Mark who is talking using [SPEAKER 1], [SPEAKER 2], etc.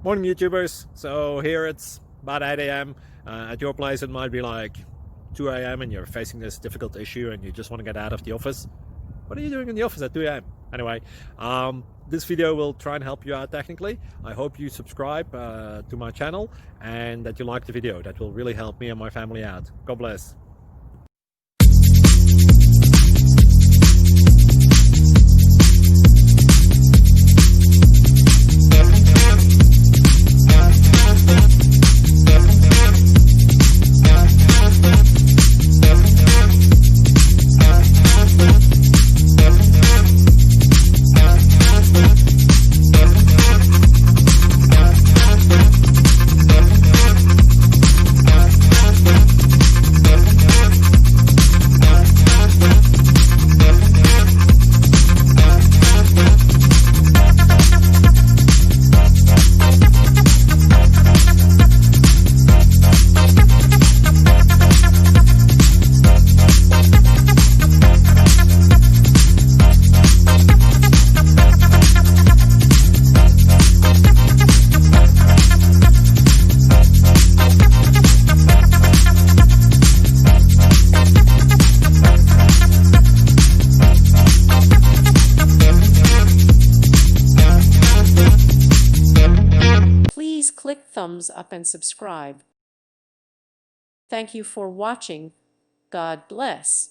[SPEAKER 1] Morning YouTubers. So here it's about 8 a.m. At your place it might be like 2 a.m. and you're facing this difficult issue and you just want to get out of the office. What are you doing in the office at 2 a.m.? Anyway, this video will try and help you out technically. I hope you subscribe to my channel and that you like the video. That will really help me and my family out. God bless.
[SPEAKER 2] Please click thumbs up and subscribe. Thank you for watching. God bless.